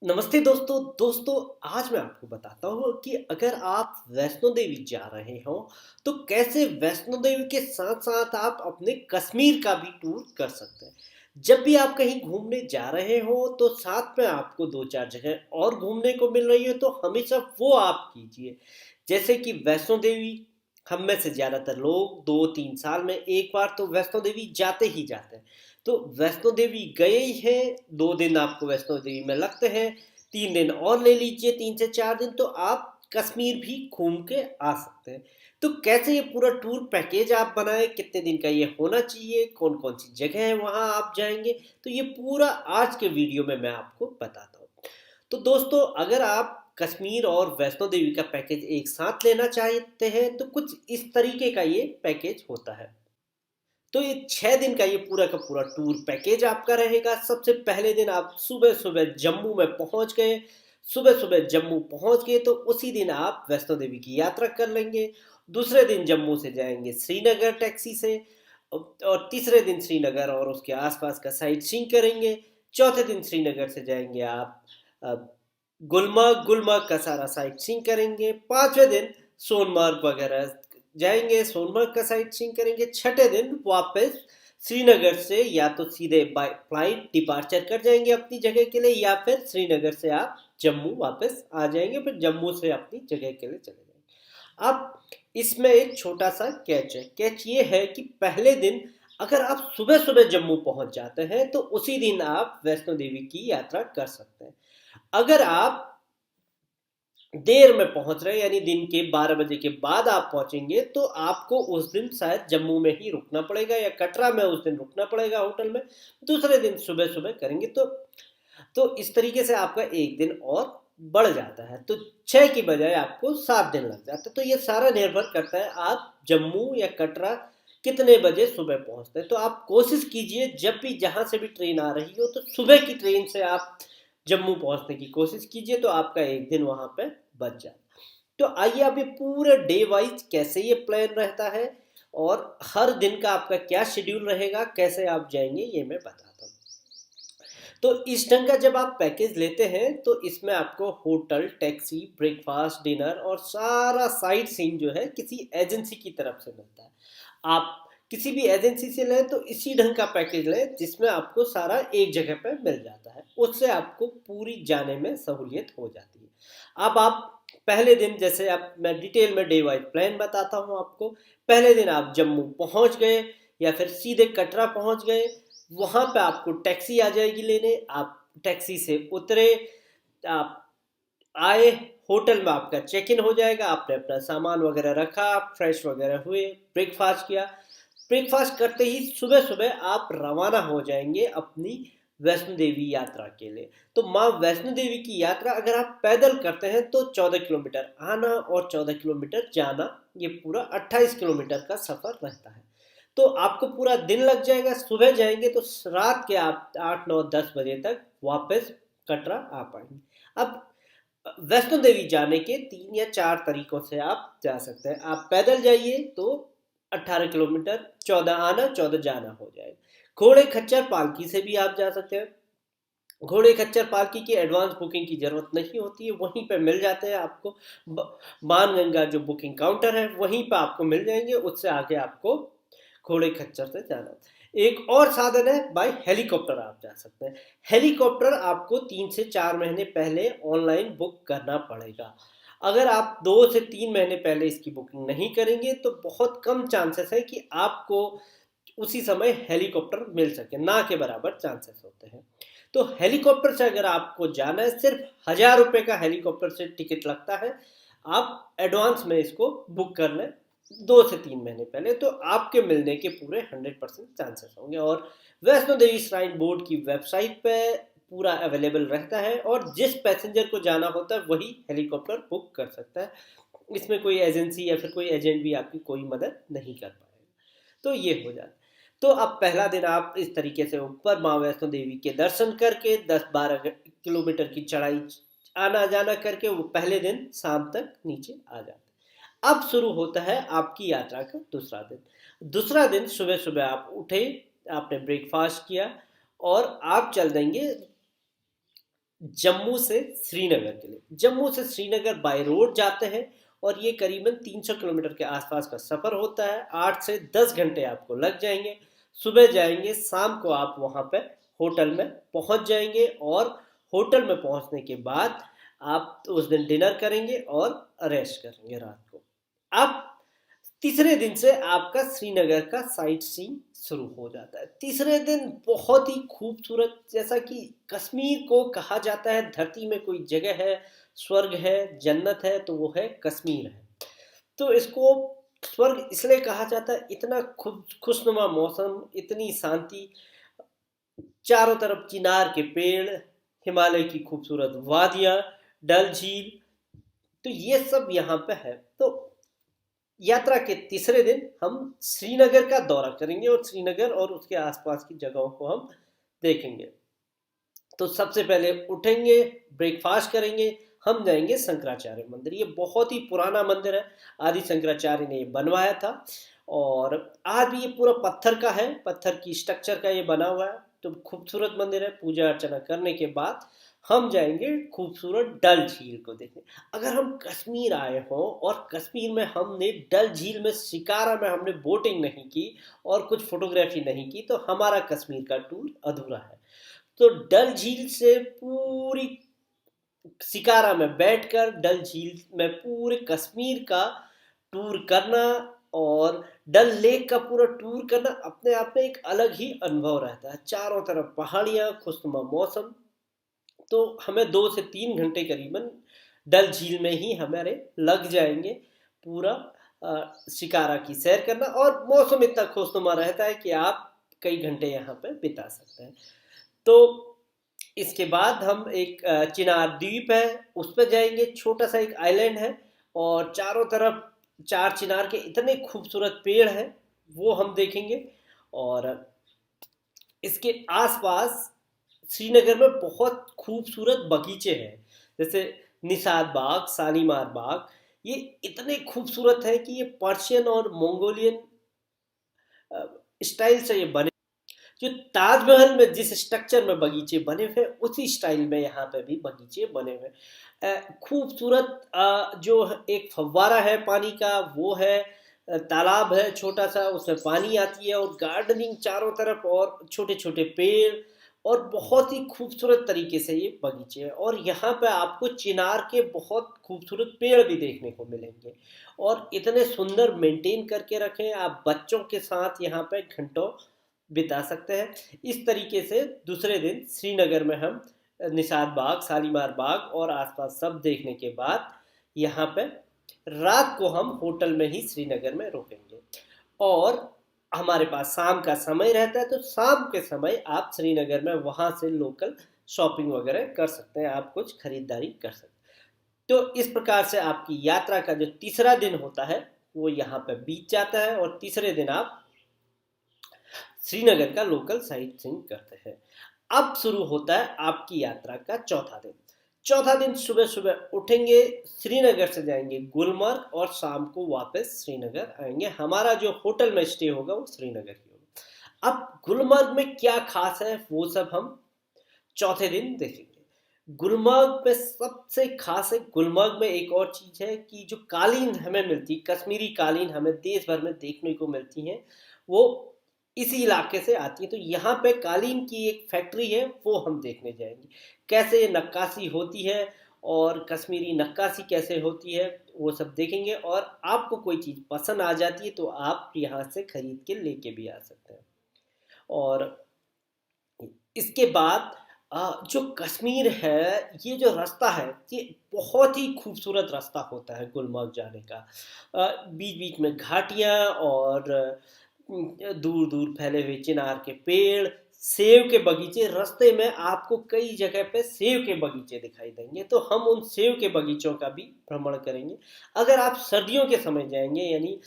नमस्ते दोस्तों आज मैं आपको बताता हूँ कि अगर आप वैष्णो देवी जा रहे हो तो कैसे वैष्णो देवी के साथ साथ आप अपने कश्मीर का भी टूर कर सकते हैं। जब भी आप कहीं घूमने जा रहे हो तो साथ में आपको दो चार जगह और घूमने को मिल रही है तो हमेशा वो आप कीजिए। जैसे कि वैष्णो देवी हम में से ज़्यादातर लोग 2-3 साल में एक बार तो वैष्णो देवी जाते ही जाते हैं। तो वैष्णो देवी गए ही हैं, 2 दिन आपको वैष्णो देवी में लगते हैं, 3 दिन और ले लीजिए, 3 से 4 दिन तो आप कश्मीर भी घूम के आ सकते हैं। तो कैसे ये पूरा टूर पैकेज आप बनाएं, कितने दिन का ये होना चाहिए, कौन कौन सी जगह है वहाँ आप जाएंगे, तो ये पूरा आज के वीडियो में मैं आपको बताता हूँ। तो दोस्तों अगर आप कश्मीर और वैष्णो देवी का पैकेज एक साथ लेना चाहते हैं तो कुछ इस तरीके का ये पैकेज होता है। तो ये 6 दिन का ये पूरा का पूरा टूर पैकेज आपका रहेगा। सबसे पहले दिन आप सुबह सुबह जम्मू में पहुंच गए। सुबह सुबह जम्मू पहुंच गए तो उसी दिन आप वैष्णो देवी की यात्रा कर लेंगे। दूसरे दिन जम्मू से जाएंगे श्रीनगर टैक्सी से, और तीसरे दिन श्रीनगर और उसके आसपास का साइट सीइंग करेंगे। चौथे दिन श्रीनगर से जाएंगे आप अ, गुलमर्ग। गुलमर्ग का सारा साइट सीइंग करेंगे। पांचवें दिन सोनमर्ग वगैरह जाएंगे, सोनमर्ग का साइट सीइंग करेंगे। छठे दिन वापस श्रीनगर से या तो सीधे बाय फ्लाइट डिपार्चर कर जाएंगे अपनी जगह के लिए, या फिर श्रीनगर से आप जम्मू वापस आ जाएंगे, फिर जम्मू से अपनी जगह के लिए चले जाएंगे। अब इसमें एक छोटा सा कैच है। कैच ये है कि पहले दिन अगर आप सुबह सुबह जम्मू पहुंच जाते हैं तो उसी दिन आप वैष्णो देवी की यात्रा कर सकते हैं। अगर आप देर में पहुंच रहे हैं, यानी दिन के 12 बजे के बाद आप पहुंचेंगे, तो आपको उस दिन शायद जम्मू में ही रुकना पड़ेगा या कटरा में उस दिन रुकना पड़ेगा होटल में। दूसरे दिन सुबह सुबह करेंगे तो इस तरीके से आपका एक दिन और बढ़ जाता है। तो 6 की बजाय आपको 7 दिन लग जाते हैं। तो ये सारा निर्भर करता है आप जम्मू या कटरा कितने बजे सुबह पहुंचते हैं। तो आप कोशिश कीजिए जब भी जहां से भी ट्रेन आ रही हो तो सुबह की ट्रेन से आप जम्मू पहुंचने की कोशिश कीजिए, तो आपका एक दिन वहां पे बच जाए। तो आइए अब ये पूरे डे वाइज कैसे ये प्लान रहता है और हर दिन का आपका क्या शेड्यूल रहेगा, कैसे आप जाएंगे, ये मैं बताता हूँ। तो इस ढंग का जब आप पैकेज लेते हैं तो इसमें आपको होटल, टैक्सी, ब्रेकफास्ट, डिनर और सारा साइट सीइंग जो है किसी एजेंसी की तरफ से मिलता है। आप किसी भी एजेंसी से लें तो इसी ढंग का पैकेज लें जिसमें आपको सारा एक जगह पर मिल जाता है, उससे आपको पूरी जाने में सहूलियत हो जाती है। अब आप पहले दिन, जैसे आप मैं डिटेल में डे वाइज प्लान बताता हूँ आपको। पहले दिन आप जम्मू पहुंच गए या फिर सीधे कटरा पहुंच गए, वहां पे आपको टैक्सी आ जाएगी लेने। आप टैक्सी से उतरे, आप आए, होटल में आपका चेक इन हो जाएगा, आपने अपना सामान वगैरह रखा, फ्रेश वगैरह हुए, ब्रेकफास्ट किया। ब्रेकफास्ट करते ही सुबह सुबह आप रवाना हो जाएंगे अपनी वैष्णो देवी यात्रा के लिए। तो माँ वैष्णो देवी की यात्रा अगर आप पैदल करते हैं तो 14 किलोमीटर आना और 14 किलोमीटर जाना, ये पूरा 28 किलोमीटर का सफर रहता है। तो आपको पूरा दिन लग जाएगा। सुबह जाएंगे तो रात के आप 8 9 10 बजे तक वापस कटरा आ पाएंगे। अब वैष्णो देवी जाने के 3 या 4 तरीकों से आप जा सकते हैं। आप पैदल जाइए तो 18 किलोमीटर, 14 आना 14 जाना हो जाएगा। घोड़े खच्चर पालकी से भी आप जा सकते हैं। घोड़े खच्चर पालकी की एडवांस बुकिंग की जरूरत नहीं होती है, वहीं पे मिल जाते हैं आपको। बाणगंगा जो बुकिंग काउंटर है वहीं पे आपको मिल जाएंगे, उससे आगे आपको घोड़े खच्चर से जाना। एक और साधन है, बाय हेलीकॉप्टर आप जा सकते हैं। हेलीकॉप्टर आपको 3 से 4 महीने पहले ऑनलाइन बुक करना पड़ेगा। अगर आप 2 से 3 महीने पहले इसकी बुकिंग नहीं करेंगे तो बहुत कम चांसेस है कि आपको उसी समय हेलीकॉप्टर मिल सके, ना के बराबर चांसेस होते हैं। तो हेलीकॉप्टर से अगर आपको जाना है, सिर्फ 1000 रुपये का हेलीकॉप्टर से टिकट लगता है। आप एडवांस में इसको बुक कर लें 2 से 3 महीने पहले, तो आपके मिलने के पूरे 100% चांसेस होंगे। और वैष्णो देवी श्राइन बोर्ड की वेबसाइट पे पूरा अवेलेबल रहता है, और जिस पैसेंजर को जाना होता है वही हेलीकॉप्टर बुक कर सकता है। इसमें कोई एजेंसी या फिर कोई एजेंट भी आपकी कोई मदद नहीं कर पाएगा। तो ये हो जाता है। तो अब पहला दिन आप इस तरीके से ऊपर माँ वैष्णो देवी के दर्शन करके 10 12 किलोमीटर की चढ़ाई आना जाना करके वो पहले दिन शाम तक नीचे आ जाते हैं। अब शुरू होता है आपकी यात्रा का दूसरा दिन। दूसरा दिन सुबह सुबह आप उठे, आपने ब्रेकफास्ट किया और आप चल देंगे जम्मू से श्रीनगर के लिए। जम्मू से श्रीनगर बाय रोड जाते हैं और ये करीबन 300 किलोमीटर के आसपास का सफ़र होता है। 8 से 10 घंटे आपको लग जाएंगे। सुबह जाएंगे, शाम को आप वहाँ पे होटल में पहुँच जाएंगे और होटल में पहुँचने के बाद आप उस दिन डिनर करेंगे और रेस्ट करेंगे रात को। अब तीसरे दिन से आपका श्रीनगर का साइट सीइंग शुरू हो जाता है। तीसरे दिन बहुत ही खूबसूरत, जैसा कि कश्मीर को कहा जाता है धरती में कोई जगह है, स्वर्ग है, जन्नत है, तो वो है कश्मीर है। तो इसको स्वर्ग इसलिए कहा जाता है, इतना खुशनुमा मौसम, इतनी शांति, चारों तरफ चिनार के पेड़, हिमालय की खूबसूरत वादियां, डल झील, तो ये सब यहाँ पे है। तो यात्रा के तीसरे दिन हम श्रीनगर का दौरा करेंगे और श्रीनगर और उसके आसपास की जगहों को हम देखेंगे। तो सबसे पहले उठेंगे, ब्रेकफास्ट करेंगे, हम जाएंगे शंकराचार्य मंदिर। ये बहुत ही पुराना मंदिर है, आदि शंकराचार्य ने ये बनवाया था और आज भी ये पूरा पत्थर का है, पत्थर की स्ट्रक्चर का ये बना हुआ है। तो खूबसूरत मंदिर है। पूजा अर्चना करने के बाद हम जाएंगे खूबसूरत डल झील को देखने। अगर हम कश्मीर आए हों और कश्मीर में हमने डल झील में, शिकारा में हमने बोटिंग नहीं की और कुछ फोटोग्राफी नहीं की, तो हमारा कश्मीर का टूर अधूरा है। तो डल झील से पूरी शिकारा में बैठकर डल झील में पूरे कश्मीर का टूर करना और डल लेक का पूरा टूर करना अपने आप में एक अलग ही अनुभव रहता है। चारों तरफ पहाड़ियाँ, खुशनुमा मौसम। तो हमें 2 से 3 घंटे करीबन डल झील में ही हमारे लग जाएंगे पूरा शिकारा की सैर करना, और मौसम इतना खुशनुमा रहता है कि आप कई घंटे यहाँ पे बिता सकते हैं। तो इसके बाद हम एक चिनार द्वीप है उस पर जाएंगे। छोटा सा एक आइलैंड है और चारों तरफ चार चिनार के इतने खूबसूरत पेड़ हैं, वो हम देखेंगे। और इसके आसपास श्रीनगर में बहुत खूबसूरत बगीचे हैं, जैसे निषाद बाग, शालीमार बाग। ये इतने खूबसूरत है कि ये पर्शियन और मंगोलियन स्टाइल से ये बने। जो ताजमहल में जिस स्ट्रक्चर में बगीचे बने हुए उसी स्टाइल में यहाँ पे भी बगीचे बने हुए। खूबसूरत जो एक फव्वारा है पानी का वो है, तालाब है छोटा सा, उसमें पानी आती है और गार्डनिंग चारों तरफ और छोटे छोटे पेड़, और बहुत ही खूबसूरत तरीके से ये बगीचे हैं। और यहाँ पे आपको चिनार के बहुत खूबसूरत पेड़ भी देखने को मिलेंगे और इतने सुंदर मेंटेन करके रखे हैं। आप बच्चों के साथ यहाँ पे घंटों बिता सकते हैं। इस तरीके से दूसरे दिन श्रीनगर में हम निषाद बाग, शालीमार बाग और आसपास सब देखने के बाद यहाँ पे रात को हम होटल में ही श्रीनगर में रुकेंगे। और हमारे पास शाम का समय रहता है, तो शाम के समय आप श्रीनगर में वहाँ से लोकल शॉपिंग वगैरह कर सकते हैं, आप कुछ खरीदारी कर सकते हैं। तो इस प्रकार से आपकी यात्रा का जो तीसरा दिन होता है वो यहाँ पे बीत जाता है और तीसरे दिन आप श्रीनगर का लोकल साइट सीइंग करते हैं। अब शुरू होता है आपकी यात्रा का चौथा दिन। चौथा दिन सुबह सुबह उठेंगे, श्रीनगर से जाएंगे गुलमर्ग और शाम को वापस श्रीनगर आएंगे। हमारा जो होटल में स्टे होगा वो श्रीनगर ही होगा। अब गुलमर्ग में क्या खास है वो सब हम चौथे दिन देखेंगे। गुलमर्ग में सबसे खास है, गुलमर्ग में एक और चीज है कि जो कालीन हमें मिलती, कश्मीरी कालीन हमें देश भर में देखने को मिलती हैं, वो इसी इलाके से आती है। तो यहाँ पे कालीन की एक फैक्ट्री है, वो हम देखने जाएंगे, कैसे ये नक्काशी होती है और कश्मीरी नक्काशी कैसे होती है वो सब देखेंगे। और आपको कोई चीज़ पसंद आ जाती है तो आप यहाँ से खरीद के लेके भी आ सकते हैं। और इसके बाद जो कश्मीर है, ये जो रास्ता है ये बहुत ही खूबसूरत रास्ता होता है गुलमर्ग जाने का। बीच बीच में घाटियाँ और दूर दूर फैले हुए चिनार के पेड़, सेब के बगीचे। रास्ते में आपको कई जगह पे सेब के बगीचे दिखाई देंगे, तो हम उन सेब के बगीचों का भी भ्रमण करेंगे। अगर आप सर्दियों के समय जाएंगे, यानी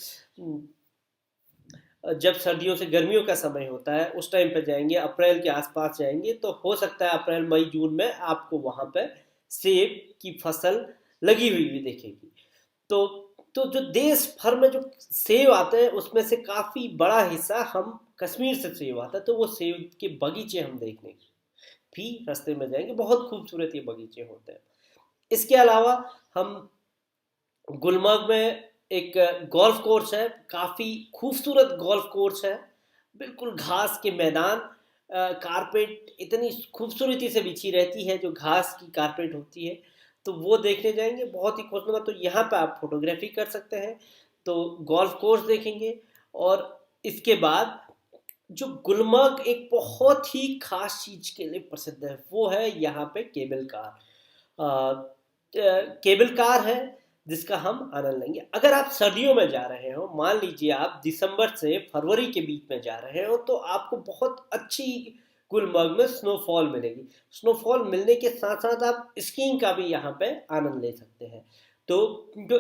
जब सर्दियों से गर्मियों का समय होता है उस टाइम पे जाएंगे, अप्रैल के आसपास जाएंगे, तो हो सकता है अप्रैल मई जून में आपको वहाँ पे सेब की फसल लगी हुई भी देखेगी। तो जो देश भर में जो सेब आते हैं उसमें से काफ़ी बड़ा हिस्सा हम कश्मीर से सेब आता है, तो वो सेब के बगीचे हम देखने भी रास्ते में जाएंगे, बहुत खूबसूरत ये बगीचे होते हैं। इसके अलावा हम गुलमर्ग में एक गोल्फ कोर्स है, काफ़ी खूबसूरत गोल्फ कोर्स है, बिल्कुल घास के मैदान, कारपेट इतनी खूबसूरती से बिछी रहती है, जो घास की कारपेट होती है, तो वो देखने जाएंगे, बहुत ही खूबसूरत। तो यहाँ पे आप फोटोग्राफी कर सकते हैं, तो गोल्फ कोर्स देखेंगे। और इसके बाद जो गुलमर्ग एक बहुत ही खास चीज के लिए प्रसिद्ध है, वो है यहाँ पे केबल कार। केबल कार है जिसका हम आनंद लेंगे। अगर आप सर्दियों में जा रहे हो, मान लीजिए आप दिसंबर से फरवरी के बीच में जा रहे हो, तो आपको बहुत अच्छी गुलमर्ग में स्नोफॉल मिलेगी। स्नोफॉल मिलने के साथ साथ आप स्कीइंग का भी यहाँ पे आनंद ले सकते हैं। तो जो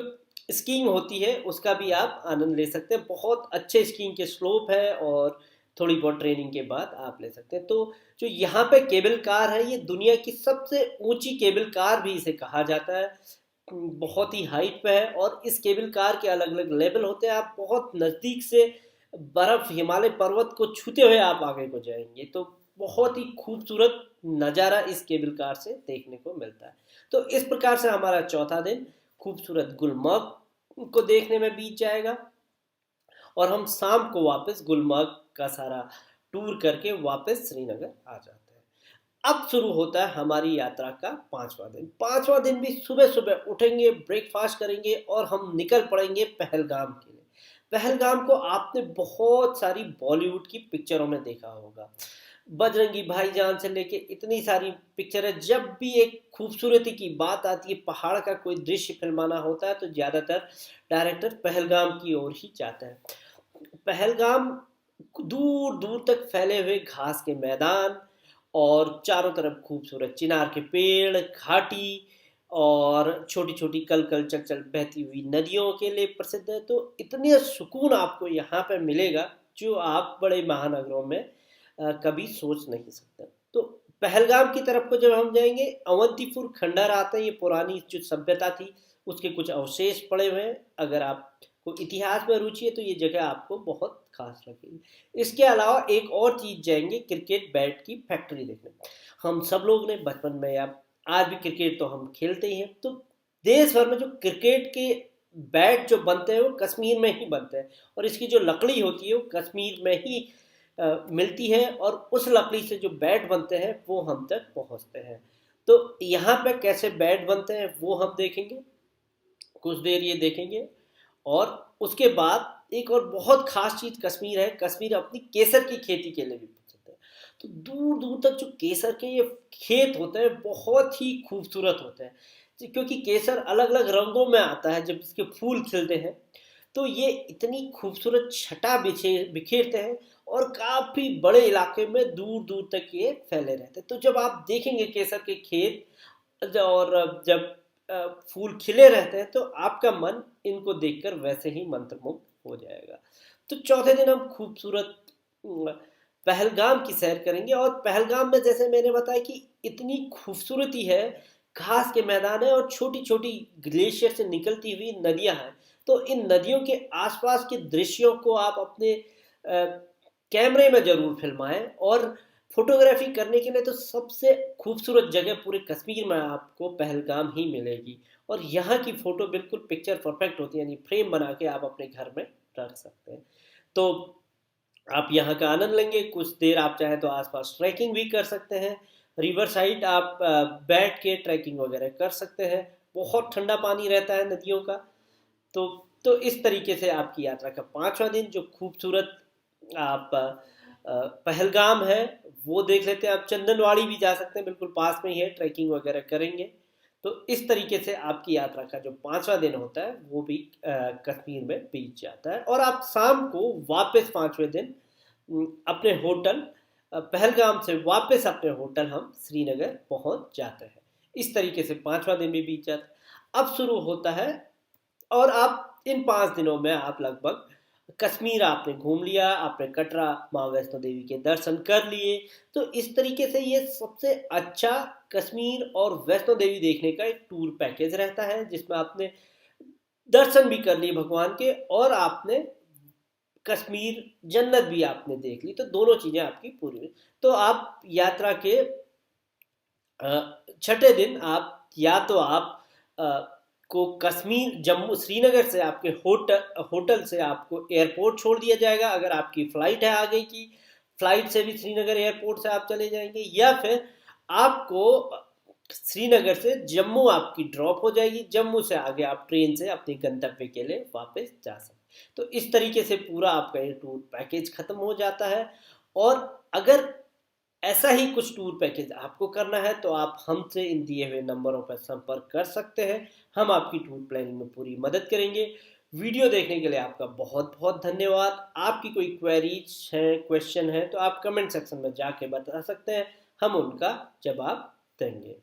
स्कीइंग होती है उसका भी आप आनंद ले सकते हैं, बहुत अच्छे स्कीइंग के स्लोप है, और थोड़ी बहुत ट्रेनिंग के बाद आप ले सकते हैं। तो जो यहाँ पे केबल कार है, ये दुनिया की सबसे ऊंची केबल कार भी इसे कहा जाता है, बहुत ही हाइट पे है। और इस केबल कार के अलग अलग लेवल होते हैं, आप बहुत नज़दीक से बर्फ हिमालय पर्वत को छूते हुए आप आगे को जाएंगे, तो बहुत ही खूबसूरत नज़ारा इस केबल कार से देखने को मिलता है। तो इस प्रकार से हमारा चौथा दिन खूबसूरत गुलमर्ग को देखने में बीत जाएगा, और हम शाम को वापस गुलमर्ग का सारा टूर करके वापस श्रीनगर आ जाते हैं। अब शुरू होता है हमारी यात्रा का पांचवा दिन। पांचवा दिन भी सुबह सुबह उठेंगे, ब्रेकफास्ट करेंगे, और हम निकल पड़ेंगे पहलगाम के लिए। पहलगाम को आपने बहुत सारी बॉलीवुड की पिक्चरों में देखा होगा, बजरंगी भाईजान से लेके इतनी सारी पिक्चर है। जब भी एक खूबसूरती की बात आती है, पहाड़ का कोई दृश्य फिल्माना होता है, तो ज़्यादातर डायरेक्टर पहलगाम की ओर ही जाता है। पहलगाम दूर दूर तक फैले हुए घास के मैदान, और चारों तरफ खूबसूरत चिनार के पेड़, घाटी, और छोटी छोटी कल कल चल चल बहती हुई नदियों के लिए प्रसिद्ध है। तो इतने सुकून आपको यहाँ पर मिलेगा जो आप बड़े महानगरों में कभी सोच नहीं सकते। तो पहलगाम की तरफ को जब हम जाएंगे, अवंतीपुर खंडर आता है, ये पुरानी जो सभ्यता थी उसके कुछ अवशेष पड़े हुए हैं। अगर आपको इतिहास में रुचि है तो ये जगह आपको बहुत खास लगेगी। इसके अलावा एक और चीज जाएंगे, क्रिकेट बैट की फैक्ट्री देखने। हम सब लोग ने बचपन में या आज भी क्रिकेट तो हम खेलते ही हैं, तो देश भर में जो क्रिकेट के बैट जो बनते हैं वो कश्मीर में ही बनते हैं, और इसकी जो लकड़ी होती है वो कश्मीर में ही मिलती है, और उस लकड़ी से जो बैट बनते हैं वो हम तक पहुंचते हैं। तो यहाँ पे कैसे बैट बनते हैं वो हम देखेंगे, कुछ देर ये देखेंगे। और उसके बाद एक और बहुत खास चीज कश्मीर है, कश्मीर अपनी केसर की खेती के लिए भी प्रसिद्ध है। तो दूर दूर तक जो केसर के ये खेत होते हैं बहुत ही खूबसूरत होते हैं, क्योंकि केसर अलग अलग रंगों में आता है जब इसके फूल खिलते हैं, तो ये इतनी खूबसूरत छटा बिखेरते हैं, और काफी बड़े इलाके में दूर दूर तक ये फैले रहते हैं। तो जब आप देखेंगे केसर के खेत, और जब फूल खिले रहते हैं, तो आपका मन इनको देखकर वैसे ही मंत्रमुग्ध हो जाएगा। तो चौथे दिन हम खूबसूरत पहलगाम की सैर करेंगे। और पहलगाम में जैसे मैंने बताया कि इतनी खूबसूरती है, घास के मैदान है, और छोटी छोटी ग्लेशियर से निकलती हुई नदियां हैं। तो इन नदियों के आसपास के दृश्यों को आप अपने कैमरे में जरूर फिल्माएं। और फोटोग्राफी करने के लिए तो सबसे खूबसूरत जगह पूरे कश्मीर में आपको पहलगाम ही मिलेगी, और यहाँ की फोटो बिल्कुल पिक्चर परफेक्ट होती है, यानी फ्रेम बना के आप अपने घर में रख सकते हैं। तो आप यहाँ का आनंद लेंगे, कुछ देर आप चाहे तो आसपास ट्रैकिंग भी कर सकते हैं, रिवर साइड आप बैठ के ट्रैकिंग वगैरह कर सकते हैं, बहुत ठंडा पानी रहता है नदियों का। तो इस तरीके से आपकी यात्रा का पांचवा दिन जो खूबसूरत आप पहलगाम है वो देख लेते हैं। आप चंदनवाड़ी भी जा सकते हैं, बिल्कुल पास में ही है, ट्रैकिंग वगैरह करेंगे। तो इस तरीके से आपकी यात्रा का जो पांचवा दिन होता है वो भी कश्मीर में बीत जाता है, और आप शाम को वापस पांचवें दिन अपने होटल पहलगाम से वापस अपने होटल हम श्रीनगर पहुंच जाते हैं। इस तरीके से पांचवा दिन भी बीत जाता है। अब शुरू होता है, और आप इन 5 दिनों में आप लगभग कश्मीर आपने घूम लिया, आपने कटरा माँ वैष्णो देवी के दर्शन कर लिए। तो इस तरीके से ये सबसे अच्छा कश्मीर और वैष्णो देवी देखने का एक टूर पैकेज रहता है, जिसमें आपने दर्शन भी कर लिए भगवान के, और आपने कश्मीर जन्नत भी आपने देख ली। तो दोनों चीजें आपकी पूरी हुई। तो आप यात्रा के छठे दिन आप या तो आप को कश्मीर जम्मू श्रीनगर से आपके होटल से आपको एयरपोर्ट छोड़ दिया जाएगा, अगर आपकी फ़्लाइट है आगे की फ़्लाइट से भी श्रीनगर एयरपोर्ट से आप चले जाएंगे, या फिर आपको श्रीनगर से जम्मू आपकी ड्रॉप हो जाएगी, जम्मू से आगे आप ट्रेन से अपने गंतव्य के लिए वापस जा सकते। तो इस तरीके से पूरा आपका ये टूर पैकेज ख़त्म हो जाता है। और अगर ऐसा ही कुछ टूर पैकेज आपको करना है तो आप हमसे इन दिए हुए नंबरों पर संपर्क कर सकते हैं। हम आपकी टूर प्लानिंग में पूरी मदद करेंगे। वीडियो देखने के लिए आपका बहुत बहुत धन्यवाद। आपकी कोई क्वेरीज है, क्वेश्चन है तो आप कमेंट सेक्शन में जाके बता सकते हैं, हम उनका जवाब देंगे।